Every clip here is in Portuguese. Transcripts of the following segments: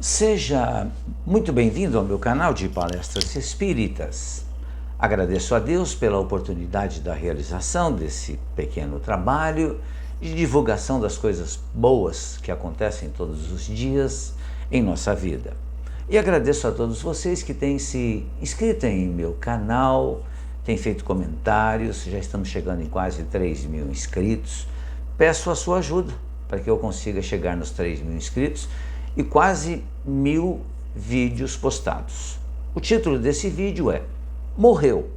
Seja muito bem-vindo ao meu canal de palestras espíritas. Agradeço a Deus pela oportunidade da realização desse pequeno trabalho de divulgação das coisas boas que acontecem todos os dias em nossa vida. E agradeço a todos vocês que têm se inscrito em meu canal, têm feito comentários, já estamos chegando em quase 3.000 inscritos. Peço a sua ajuda para que eu consiga chegar nos 3.000 inscritos e quase 1.000 vídeos postados. O título desse vídeo é Morreu.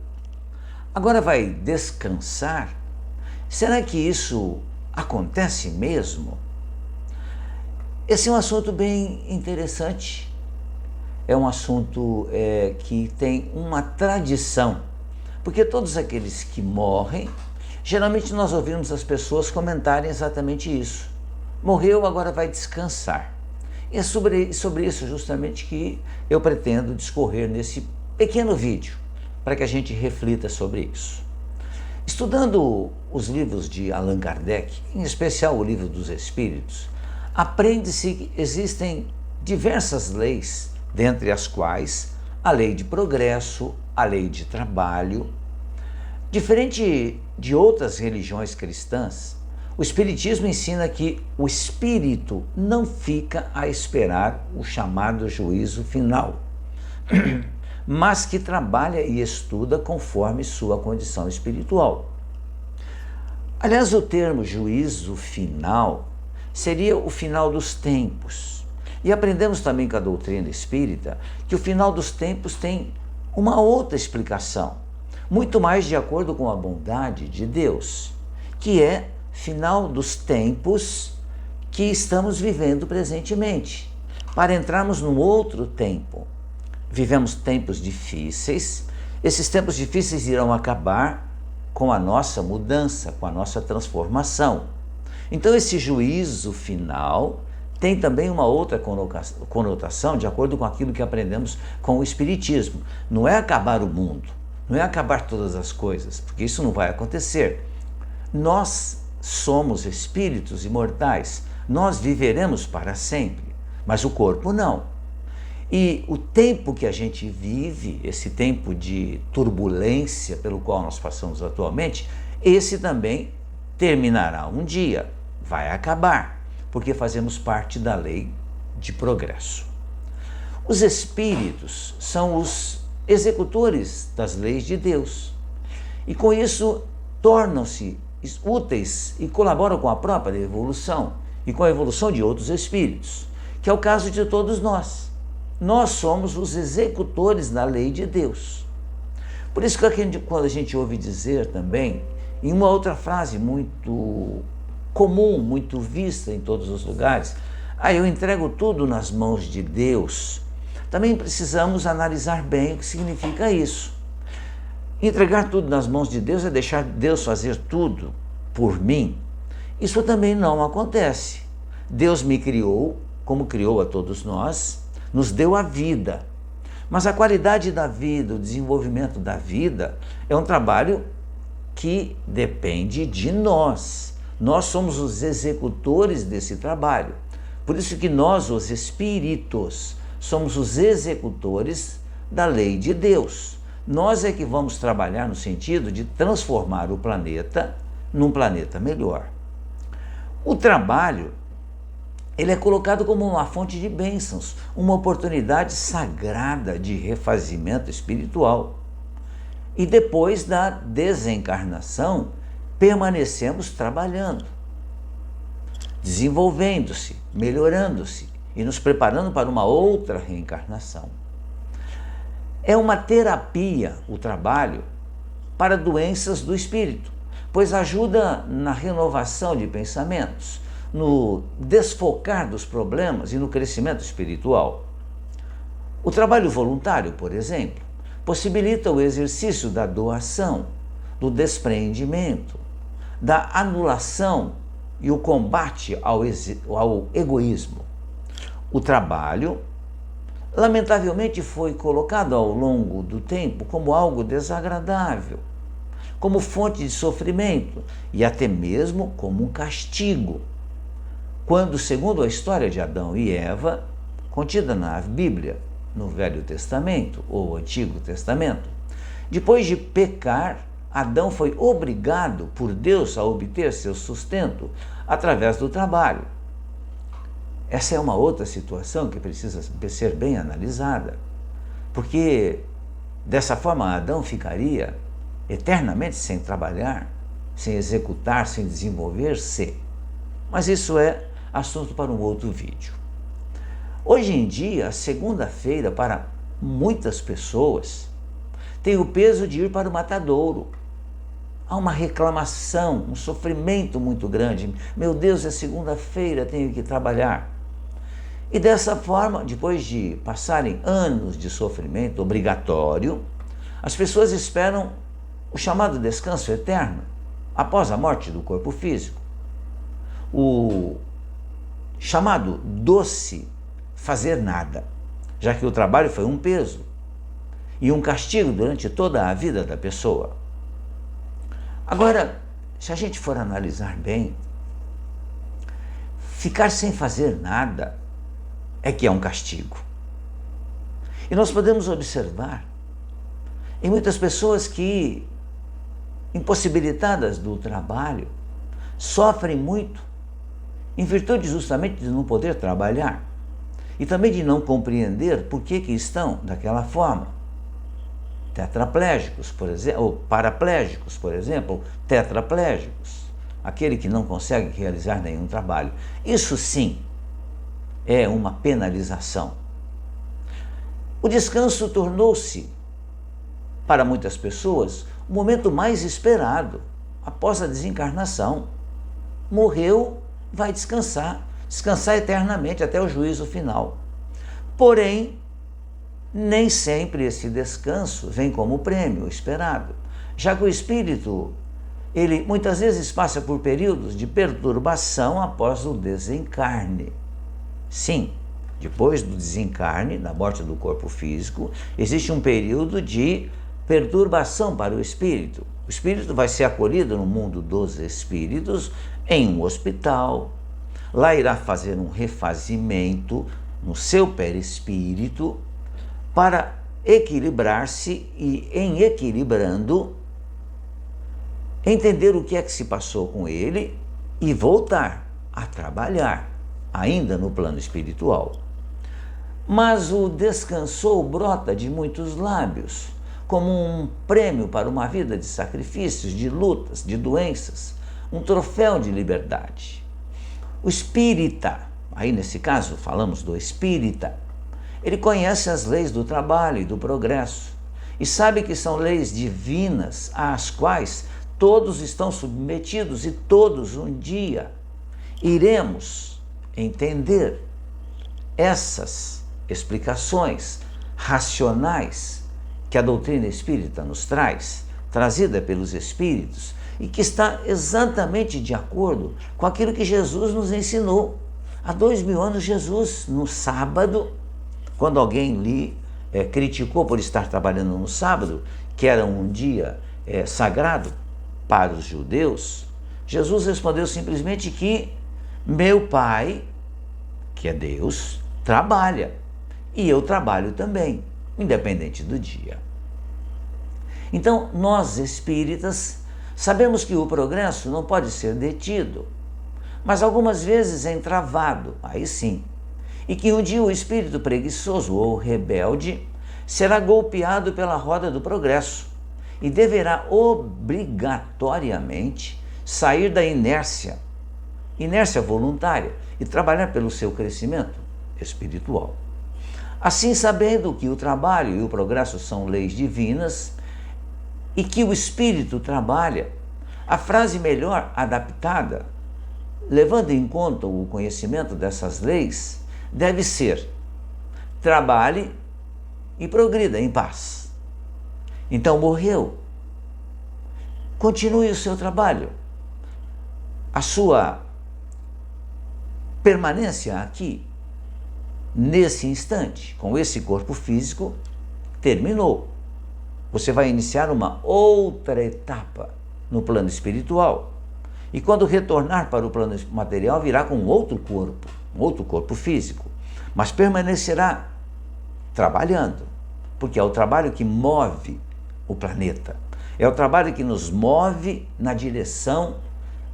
Agora vai descansar? Será que isso acontece mesmo? Esse é um assunto bem interessante. É um assunto que tem uma tradição, porque todos aqueles que morrem, geralmente nós ouvimos as pessoas comentarem exatamente isso. Morreu, agora vai descansar. E é sobre isso justamente que eu pretendo discorrer nesse pequeno vídeo, para que a gente reflita sobre isso. Estudando os livros de Allan Kardec, em especial o Livro dos Espíritos, aprende-se que existem diversas leis, dentre as quais a lei de progresso, a lei de trabalho. Diferente de outras religiões cristãs, o Espiritismo ensina que o espírito não fica a esperar o chamado juízo final, mas que trabalha e estuda conforme sua condição espiritual. Aliás, o termo juízo final seria o final dos tempos. E aprendemos também com a doutrina espírita que o final dos tempos tem uma outra explicação, muito mais de acordo com a bondade de Deus, que é final dos tempos que estamos vivendo presentemente, para entrarmos num outro tempo. Vivemos tempos difíceis, esses tempos difíceis irão acabar com a nossa mudança, com a nossa transformação. Então esse juízo final tem também uma outra conotação, de acordo com aquilo que aprendemos com o Espiritismo. Não é acabar o mundo, não é acabar todas as coisas, porque isso não vai acontecer. Nós somos espíritos imortais, nós viveremos para sempre, mas o corpo não. E o tempo que a gente vive, esse tempo de turbulência pelo qual nós passamos atualmente, esse também terminará um dia, vai acabar, porque fazemos parte da lei de progresso. Os espíritos são os executores das leis de Deus, e com isso tornam-se úteis e colaboram com a própria evolução e com a evolução de outros espíritos, que é o caso de todos nós. Nós somos os executores da lei de Deus. Por isso que quando a gente ouve dizer também, em uma outra frase muito comum, muito vista em todos os lugares, eu entrego tudo nas mãos de Deus, também precisamos analisar bem o que significa isso. Entregar tudo nas mãos de Deus é deixar Deus fazer tudo por mim? Isso também não acontece. Deus me criou, como criou a todos nós, nos deu a vida. Mas a qualidade da vida, o desenvolvimento da vida, é um trabalho que depende de nós. Nós somos os executores desse trabalho. Por isso que nós, os espíritos, somos os executores da lei de Deus. Nós é que vamos trabalhar no sentido de transformar o planeta num planeta melhor. O trabalho, ele é colocado como uma fonte de bênçãos, uma oportunidade sagrada de refazimento espiritual. E depois da desencarnação, permanecemos trabalhando, desenvolvendo-se, melhorando-se e nos preparando para uma outra reencarnação. É uma terapia o trabalho para doenças do espírito, pois ajuda na renovação de pensamentos, no desfocar dos problemas e no crescimento espiritual. O trabalho voluntário, por exemplo, possibilita o exercício da doação, do despreendimento, da anulação e o combate ao egoísmo. O trabalho, lamentavelmente, foi colocado ao longo do tempo como algo desagradável, como fonte de sofrimento e até mesmo como um castigo, quando, segundo a história de Adão e Eva, contida na Bíblia, no Velho Testamento ou Antigo Testamento. Depois de pecar, Adão foi obrigado por Deus a obter seu sustento através do trabalho. Essa é uma outra situação que precisa ser bem analisada, porque dessa forma Adão ficaria eternamente sem trabalhar, sem executar, sem desenvolver-se. Mas isso é assunto para um outro vídeo. Hoje em dia, a segunda-feira para muitas pessoas tem o peso de ir para o matadouro. Há uma reclamação, um sofrimento muito grande. Meu Deus, é segunda-feira, tenho que trabalhar. E dessa forma, depois de passarem anos de sofrimento obrigatório, as pessoas esperam o chamado descanso eterno após a morte do corpo físico. O chamado doce fazer nada, já que o trabalho foi um peso e um castigo durante toda a vida da pessoa. Agora, se a gente for analisar bem, ficar sem fazer nada é que é um castigo. E nós podemos observar em muitas pessoas que, impossibilitadas do trabalho, sofrem muito em virtude justamente de não poder trabalhar e também de não compreender por que estão daquela forma. Tetraplégicos, por exemplo, ou paraplégicos, por exemplo, tetraplégicos, aquele que não consegue realizar nenhum trabalho. Isso sim é uma penalização. O descanso tornou-se, para muitas pessoas, o momento mais esperado após a desencarnação. Morreu, vai descansar eternamente até o juízo final. Porém, nem sempre esse descanso vem como prêmio esperado, já que o espírito, ele muitas vezes passa por períodos de perturbação após o desencarne. Sim, depois do desencarne, da morte do corpo físico, existe um período de perturbação para o espírito. O espírito vai ser acolhido no mundo dos espíritos, em um hospital. Lá irá fazer um refazimento no seu perispírito para equilibrar-se e, em equilibrando, entender o que é que se passou com ele e voltar a trabalhar, ainda no plano espiritual. Mas o descansou brota de muitos lábios, como um prêmio para uma vida de sacrifícios, de lutas, de doenças, um troféu de liberdade. O espírita, aí nesse caso falamos do espírita, ele conhece as leis do trabalho e do progresso e sabe que são leis divinas às quais todos estão submetidos e todos um dia iremos entender essas explicações racionais que a doutrina espírita nos traz, trazida pelos espíritos, e que está exatamente de acordo com aquilo que Jesus nos ensinou. Há 2000 anos, Jesus, no sábado, quando alguém lhe criticou por estar trabalhando no sábado, que era um dia sagrado para os judeus, Jesus respondeu simplesmente que meu Pai, que é Deus, trabalha e eu trabalho também, independente do dia. Então, nós espíritas sabemos que o progresso não pode ser detido, mas algumas vezes é entravado, aí sim, e que um dia o espírito preguiçoso ou rebelde será golpeado pela roda do progresso e deverá obrigatoriamente sair da inércia voluntária, e trabalhar pelo seu crescimento espiritual. Assim, sabendo que o trabalho e o progresso são leis divinas e que o espírito trabalha, a frase melhor adaptada, levando em conta o conhecimento dessas leis, deve ser: trabalhe e progrida em paz. Então morreu, continue o seu trabalho. A sua permanência aqui, nesse instante, com esse corpo físico, terminou. Você vai iniciar uma outra etapa no plano espiritual. E quando retornar para o plano material, virá com um outro corpo físico. mas permanecerá trabalhando, porque é o trabalho que move o planeta. É o trabalho que nos move na direção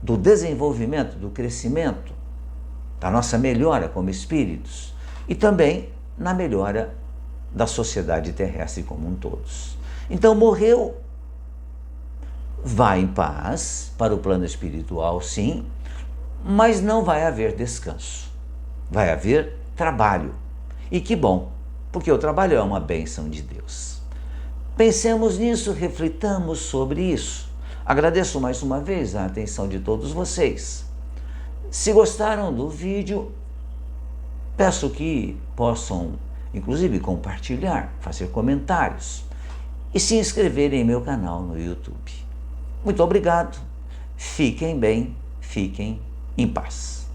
do desenvolvimento, do crescimento, da nossa melhora como espíritos e também na melhora da sociedade terrestre como um todo. Então morreu, vai em paz para o plano espiritual, sim, mas não vai haver descanso. Vai haver trabalho. E que bom, porque o trabalho é uma bênção de Deus. Pensemos nisso, reflitamos sobre isso. Agradeço mais uma vez a atenção de todos vocês. Se gostaram do vídeo, peço que possam, inclusive, compartilhar, fazer comentários e se inscreverem em meu canal no YouTube. Muito obrigado, fiquem bem, fiquem em paz.